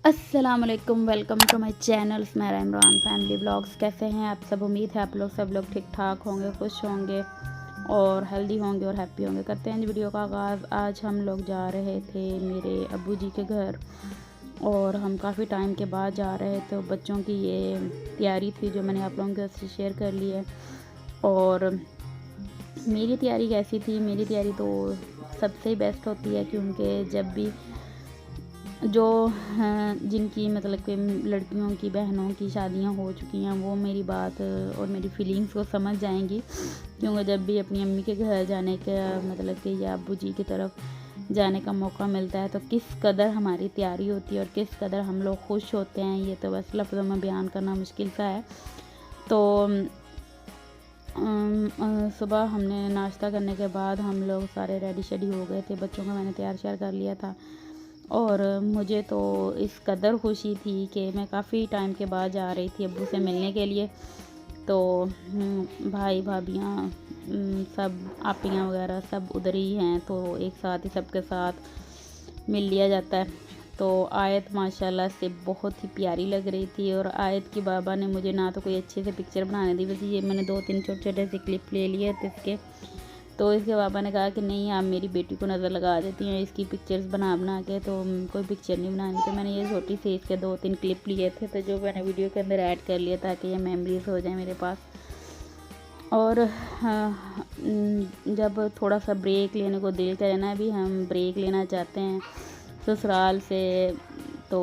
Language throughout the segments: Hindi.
अस्सलामुअलैकुम, welcome to my channel Smaira Imran family blogs. कैसे हैं आप सब? उम्मीद है आप लोग सब लोग ठीक ठाक होंगे, खुश होंगे और हेल्दी होंगे और हैप्पी होंगे। करते हैं वीडियो का आगाज़। आज हम लोग जा रहे थे मेरे अब्बू जी के घर और हम काफ़ी टाइम के बाद जा रहे थे। बच्चों की ये तैयारी थी जो मैंने आप लोगों के साथ शेयर कर ली है। और मेरी तैयारी कैसी थी? मेरी तैयारी तो सबसे बेस्ट होती है, क्योंकि जब भी जो जिनकी मतलब कि लड़कियों की बहनों की शादियां हो चुकी हैं वो मेरी बात और मेरी फीलिंग्स को समझ जाएंगी। क्योंकि जब भी अपनी अम्मी के घर जाने का मतलब कि या अब्बू जी की तरफ जाने का मौका मिलता है तो किस कदर हमारी तैयारी होती है और किस कदर हम लोग खुश होते हैं, ये तो बस लफ्ज़ों में बयान करना मुश्किल सा है। तो सुबह हमने नाश्ता करने के बाद हम लोग सारे रेडी शेडी हो गए थे। बच्चों का मैंने तैयार श्यार कर लिया था और मुझे तो इस कदर खुशी थी कि मैं काफ़ी टाइम के बाद जा रही थी अब्बू से मिलने के लिए। तो भाई भाभियाँ सब आपियाँ वगैरह सब उधर ही हैं, तो एक साथ ही सबके साथ मिल लिया जाता है। तो आयत माशाल्लाह से बहुत ही प्यारी लग रही थी और आयत की बाबा ने मुझे ना तो कोई अच्छे से पिक्चर बनाने दी, वैसे ये मैंने 2-3 छोटे छोटे से क्लिप ले लिए थे इसके। तो इसके पापा ने कहा कि नहीं, आप मेरी बेटी को नज़र लगा देती हैं इसकी पिक्चर्स बना के, तो कोई पिक्चर नहीं बनानी। तो मैंने ये छोटी सी इसके 2-3 क्लिप लिए थे, तो जो मैंने वीडियो के अंदर ऐड कर लिया ताकि ये मेमोरीज हो जाए मेरे पास। और जब थोड़ा सा ब्रेक लेने को दिल करे ना, भी हम ब्रेक लेना चाहते हैं ससुराल से, तो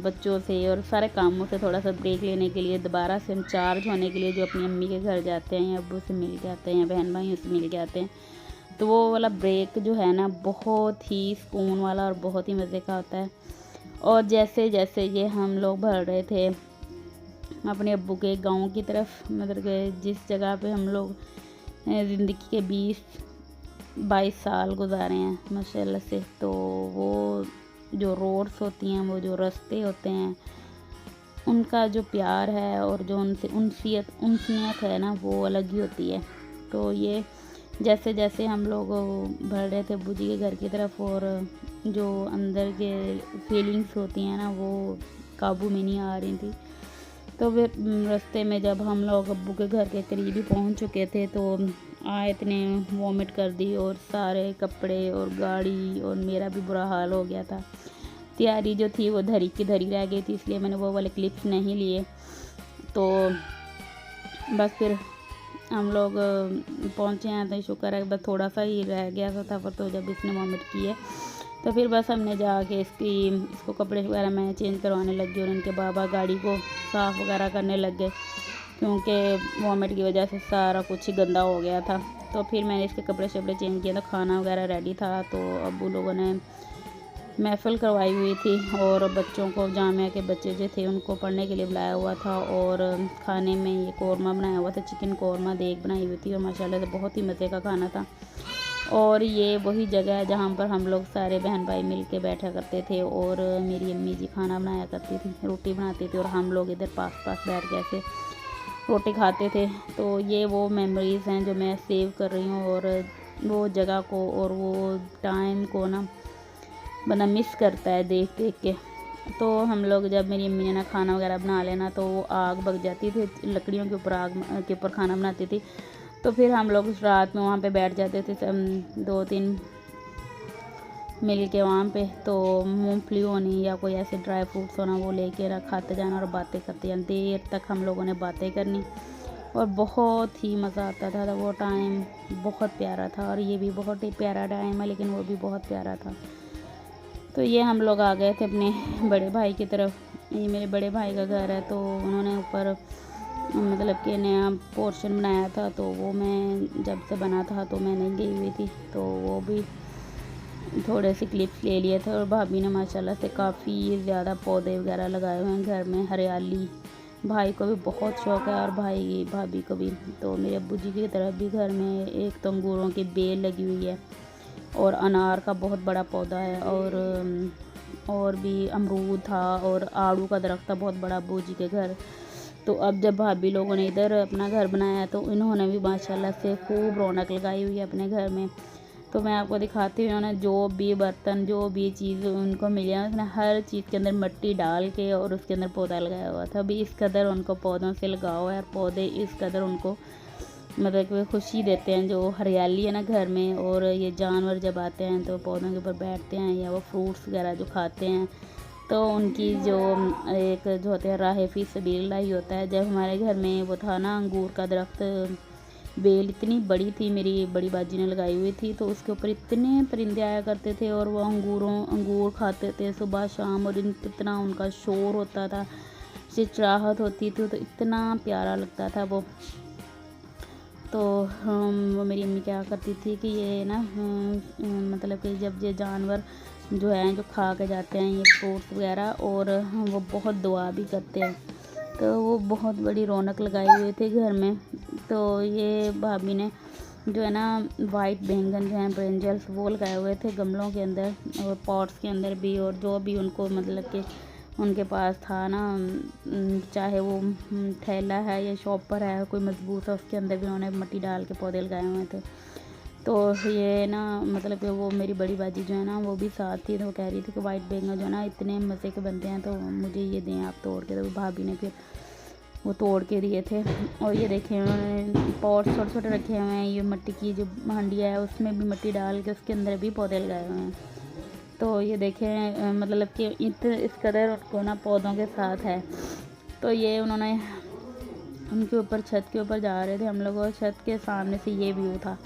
बच्चों से और सारे कामों से थोड़ा सा ब्रेक लेने के लिए दोबारा से हम चार्ज होने के लिए जो अपनी अम्मी के घर जाते हैं या अब्बू से मिल के आते हैं, बहन भाइयों से मिल के आते हैं, तो वो वाला ब्रेक जो है ना बहुत ही सुकून वाला और बहुत ही मज़े का होता है। और जैसे जैसे ये हम लोग बढ़ रहे थे अपने अब्बू के गांव की तरफ, मतलब कि जिस जगह पे हम लोग ज़िंदगी के 20-22 साल गुजारे हैं माशाल्लाह से, तो वो जो रोड्स होती हैं, वो जो रास्ते होते हैं, उनका जो प्यार है और जो उनसे उनसियत है ना, वो अलग ही होती है। तो ये जैसे जैसे हम लोग बढ़ रहे थे अब्बू जी के घर की तरफ और जो अंदर के फीलिंग्स होती हैं ना, वो काबू में नहीं आ रही थी। तो फिर रास्ते में जब हम लोग अब्बू के घर के करीब ही पहुंच चुके थे तो आयत ने वॉमिट कर दी और सारे कपड़े और गाड़ी और मेरा भी बुरा हाल हो गया था। तैयारी जो थी वो धरी की धरी रह गई थी, इसलिए मैंने वो वाले क्लिप्स नहीं लिए। तो बस फिर हम लोग पहुँचे हैं, तो शुक्र है बस थोड़ा सा ही रह गया था सफ़र। तो जब इसने वॉमिट किए तो फिर बस हमने जाके इसको कपड़े वगैरह मैं चेंज करवाने लग गई और उनके बाबा गाड़ी को साफ़ वगैरह करने लग गए, क्योंकि वॉमिट की वजह से सारा कुछ ही गंदा हो गया था। तो फिर मैंने इसके कपड़े शपड़े चेंज किए, तो खाना वगैरह रेडी था। तो अब्बू लोगों ने महफ़िल करवाई हुई थी और बच्चों को, जामिया के बच्चे जो थे उनको पढ़ने के लिए बुलाया हुआ था। और खाने में ये कौरमा बनाया हुआ था, चिकन कौरमा देग बनाई हुई थी और माशाल्लाह से बहुत ही मज़े का खाना था। और ये वही जगह है जहाँ पर हम लोग सारे बहन भाई मिल के बैठा करते थे और मेरी अम्मी जी खाना बनाया करती थी, रोटी बनाती थी और हम लोग इधर पास पास बैठ के ऐसे रोटी खाते थे। तो ये वो मेमोरीज़ हैं जो मैं सेव कर रही हूँ और वो जगह को और वो टाइम को ना बंदा मिस करता है देख देख के। तो हम लोग जब मेरी अम्मी ने ना खाना वगैरह बना लेना, तो वो आग भग जाती थी, लकड़ियों के ऊपर आग के ऊपर खाना बनाती थी। तो फिर हम लोग रात में वहाँ पे बैठ जाते थे सब 2-3 मिल के वहाँ पे। तो मूंगफली होनी या कोई ऐसे ड्राई फ्रूट्स होना, वो लेके ना खाते जाना और बातें करते जाना। देर तक हम लोगों ने बातें करनी और बहुत ही मज़ा आता था। वो टाइम बहुत प्यारा था और ये भी बहुत ही प्यारा टाइम है, लेकिन वो भी बहुत प्यारा था। तो ये हम लोग आ गए थे अपने बड़े भाई की तरफ। ये मेरे बड़े भाई का घर है, तो उन्होंने ऊपर मतलब कि नया पोर्शन बनाया था, तो वो मैं जब से बना था तो मैं नहीं गई हुई थी, तो वो भी थोड़े से क्लिप्स ले लिए थे। और भाभी ने माशाल्लाह से काफ़ी ज़्यादा पौधे वगैरह लगाए हुए हैं घर में, हरियाली। भाई को भी बहुत शौक़ है और भाई भाभी को भी। तो मेरे अब्बू जी की तरफ भी घर में एक तो अंगूरों की बेल लगी हुई है और अनार का बहुत बड़ा पौधा है और भी अमरूद था और आड़ू का दरख्त था बहुत बड़ा अब्बू जी के घर। तो अब जब भाभी लोगों ने इधर अपना घर बनाया तो इन्होंने भी माशाल्लाह से खूब रौनक लगाई हुई है अपने घर में। तो तो मैं आपको दिखाती हूँ, उन्होंने जो भी बर्तन, जो भी चीज़ उनको मिली है, उसने हर चीज़ के अंदर मिट्टी डाल के और उसके अंदर पौधा लगाया हुआ था। अभी इस कदर उनको पौधों से लगाव है, और पौधे इस कदर उनको मतलब कि खुशी देते हैं, जो हरियाली है ना घर में। और ये जानवर जब आते हैं तो पौधों के ऊपर बैठते हैं, या वो फ्रूट्स वगैरह जो खाते हैं, तो उनकी जो एक जो होते हैं राह फी सबीलिल्लाह ही होता है। जब हमारे घर में वो था ना अंगूर का दरख्त, बेल इतनी बड़ी थी, मेरी बड़ी बाजी ने लगाई हुई थी, तो उसके ऊपर इतने परिंदे आया करते थे और वो अंगूर खाते थे सुबह शाम, और इतना उनका शोर होता था, चिचराहट होती थी, तो इतना प्यारा लगता था वो। तो वो मेरी अम्मी क्या करती थी कि ये ना मतलब कि जब ये जानवर जो हैं जो खा के जाते हैं ये फ्रूट्स वगैरह, और वो बहुत दुआ भी करते हैं, तो वो बहुत बड़ी रौनक लगाई हुई थी घर में। तो ये भाभी ने जो है ना वाइट बैंगन जो हैं ब्रिंजल्स वो लगाए हुए थे गमलों के अंदर और पॉट्स के अंदर भी, और जो भी उनको मतलब कि उनके पास था ना, चाहे वो थैला है या शॉपर है कोई मजबूत है, उसके अंदर भी उन्होंने मिट्टी डाल के पौधे लगाए हुए थे। तो ये ना मतलब कि वो मेरी बड़ी बाजी जो है ना वो भी साथ थी, तो वो कह रही थी कि वाइट बैंगन जो है ना इतने मज़े के बनते हैं, तो मुझे ये दें आप तोड़ के। तो भाभी ने फिर वो तोड़ के दिए थे। और ये देखें उन्होंने पॉट छोटे छोटे रखे हुए हैं, ये मिट्टी की जो हांडिया है उसमें भी मिट्टी डाल के उसके अंदर भी पौधे लगाए हुए हैं। तो ये देखें मतलब कि इस कदर उनको ना पौधों के साथ है। तो ये उन्होंने उनके ऊपर छत के ऊपर जा रहे थे हम लोग, और छत के सामने से ये व्यू था।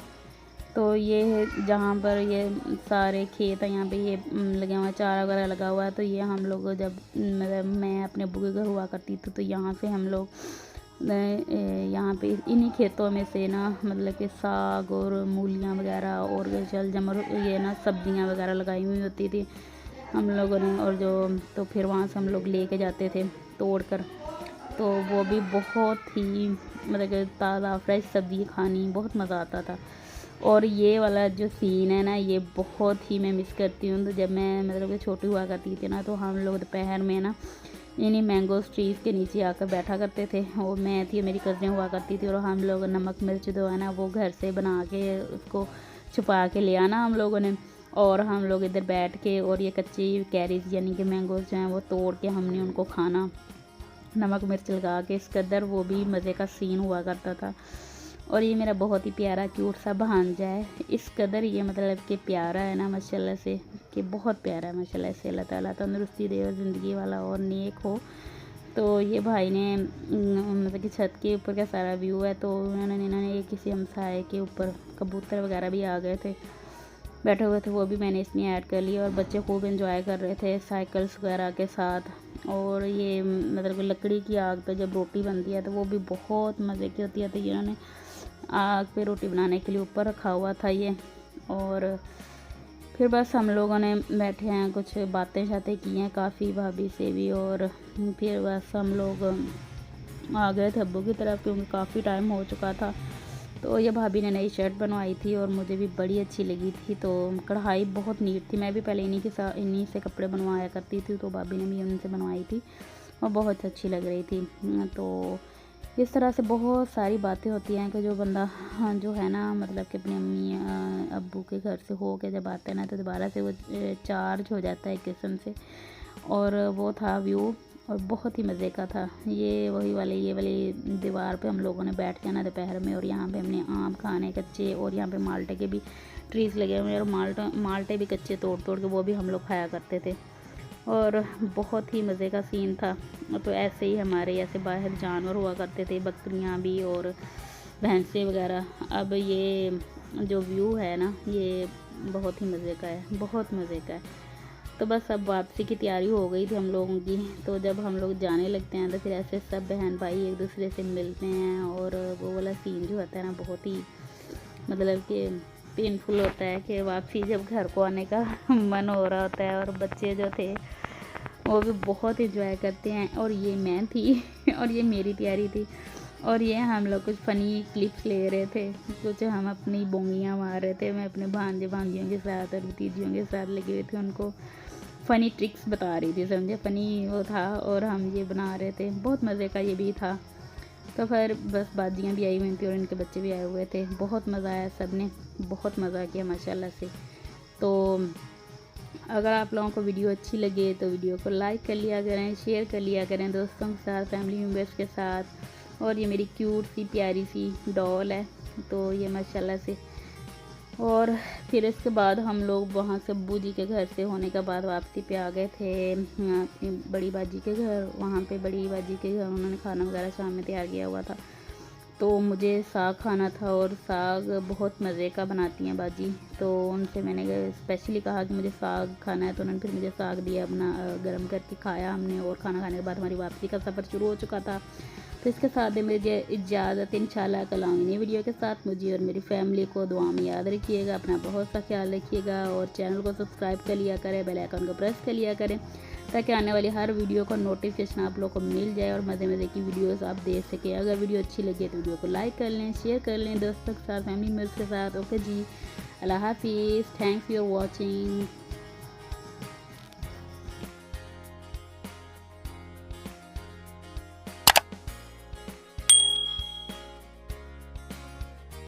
तो ये जहाँ पर ये सारे खेत हैं, यहाँ पे ये लगे हुए हैं, चारा वगैरह लगा हुआ है। तो ये हम लोग जब मतलब मैं अपने अब्बू के घर हुआ करती थी, तो यहाँ से हम लोग यहाँ पे इन्हीं खेतों में से ना मतलब कि साग और मूलियाँ वगैरह और जमर ये ना सब्जियाँ वगैरह लगाई हुई होती थी हम लोगों ने, और जो तो फिर वहाँ से हम लोग लेके जाते थे तोड़ कर। तो वो भी बहुत ही मतलब कि ताज़ा फ्रेश सब्ज़ी खानी बहुत मज़ा आता था। और ये वाला जो सीन है ना ये बहुत ही मैं मिस करती हूँ। तो जब मैं मतलब कि छोटी हुआ करती थी ना, तो हम लोग दोपहर में ना इन्हीं मैंगो ट्रीज़ के नीचे आकर बैठा करते थे। और मैं थी, मेरी कज़नें हुआ करती थी, और हम लोग नमक मिर्च जो है ना वो घर से बना के उसको छुपा के ले आना हम लोगों ने, और हम लोग इधर बैठ के और ये कच्ची कैरीज यानी कि मैंगोज़ जो हैं वो तोड़ के हमने उनको खाना नमक मिर्च लगा के। इस कदर वो भी मज़े का सीन हुआ करता था। और ये मेरा बहुत ही प्यारा क्यूट सा भांजा है, इस कदर ये मतलब कि प्यारा है ना माशाल्लाह से, कि बहुत प्यारा है माशाल्लाह से। अल्लाह ताला तंदुरुस्ती दे और ज़िंदगी वाला और नेक हो। तो ये भाई ने मतलब कि छत के ऊपर का सारा व्यू है। तो इन्होंने किसी हमसाए के ऊपर कबूतर वगैरह भी आ गए थे, बैठे हुए थे, वो भी मैंने इसमें ऐड कर लिया। और बच्चे खूब एंजॉय कर रहे थे साइकिल्स वगैरह के साथ। और ये मतलब कि लकड़ी की आग पे जब रोटी बनती है तो वो भी बहुत मज़े की होती है। तो इन्होंने आग पे रोटी बनाने के लिए ऊपर रखा हुआ था ये। और फिर बस हम लोगों ने बैठे हैं, कुछ बातें शातें की हैं काफ़ी भाभी से भी, और फिर बस हम लोग आ गए थे अब्बू की तरफ, क्योंकि काफ़ी टाइम हो चुका था। तो ये भाभी ने नई शर्ट बनवाई थी और मुझे भी बड़ी अच्छी लगी थी। तो कढ़ाई बहुत नीट थी, मैं भी पहले इन्हीं से कपड़े बनवाया करती थी, तो भाभी ने भी उनसे बनवाई थी और बहुत अच्छी लग रही थी। तो इस तरह से बहुत सारी बातें होती हैं कि जो बंदा जो है ना मतलब कि अपनी अम्मी अब्बू के घर से हो के जब आता है ना, तो दोबारा से वो चार्ज हो जाता है एक किस्म से। और वो था व्यू, और बहुत ही मज़े का था। ये वाली दीवार पे हम लोगों ने बैठ के ना दोपहर में, और यहाँ पे हमने आम खाने कच्चे, और यहाँ पे माल्टे के भी ट्रीज़ लगे हुए हैं, और माल्टे भी कच्चे तोड़ तोड़ के वो भी हम लोग खाया करते थे। और बहुत ही मज़े का सीन था। तो ऐसे ही हमारे ऐसे बाहर जानवर हुआ करते थे, बकरियाँ भी और भैंसें वगैरह। अब ये जो व्यू है ना ये बहुत ही मज़े का है, बहुत मज़े का है। तो बस अब वापसी की तैयारी हो गई थी हम लोगों की। तो जब हम लोग जाने लगते हैं तो फिर ऐसे सब बहन भाई एक दूसरे से मिलते हैं, और वो वाला सीन जो होता है ना बहुत ही मतलब कि पेनफुल होता है कि वापसी जब घर को आने का मन हो रहा होता है। और बच्चे जो थे वो भी बहुत इंजॉय करते हैं। और ये मैं थी और ये मेरी तैयारी थी, और ये हम लोग कुछ फ़नी क्लिप्स ले रहे थे, कुछ हम अपनी बोंगियाँ मार रहे थे। मैं अपने भांजे भांजियों के साथ और भतीजियों के साथ लगे हुए थे, उनको फ़नी ट्रिक्स बता रही थी, समझे, फ़नी वो था, और हम ये बना रहे थे। बहुत मज़े का ये भी था। तो फिर बस बाजियाँ भी आई हुई थी और इनके बच्चे भी आए हुए थे। बहुत मज़ा आया, सब ने बहुत मज़ा किया माशाल्लाह से। तो अगर आप लोगों को वीडियो अच्छी लगे तो वीडियो को लाइक कर लिया करें, शेयर कर लिया करें दोस्तों के साथ, फैमिली मेम्बर्स के साथ। और ये मेरी क्यूट सी प्यारी सी डॉल है, तो ये माशाल्लाह से। और फिर इसके बाद हम लोग वहाँ से अब्बू जी के घर से होने के बाद वापसी पे आ गए थे अपनी बड़ी बाजी के घर। वहाँ पे बड़ी बाजी के घर उन्होंने खाना वगैरह शाम में तैयार किया हुआ था, तो मुझे साग खाना था और साग बहुत मज़े का बनाती हैं बाजी। तो उनसे मैंने स्पेशली कहा कि मुझे साग खाना है, तो उन्होंने फिर मुझे साग दिया, बना गरम करके खाया हमने। और खाना खाने के बाद हमारी वापसी का सफ़र शुरू हो चुका था। तो इसके साथ ही मुझे इजाज़त, इंशाल्लाह कल आऊँगी नई वीडियो के साथ। मुझे और मेरी फैमिली को दुआ में याद रखिएगा, अपना बहुत सा ख्याल रखिएगा और चैनल को सब्सक्राइब कर लिया करें, बेल आइकन को प्रेस कर लिया करें ताकि आने वाली हर वीडियो का नोटिफिकेशन आप लोग को मिल जाए और मज़े मज़े की वीडियोस आप देख सकें। अगर वीडियो अच्छी लगे तो वीडियो को लाइक कर लें, शेयर कर लें दोस्तों के साथ, फैमिली मेम्बर्स के साथ। ओके जी, अल्लाह हाफिज़, थैंक्स फॉर वॉचिंग।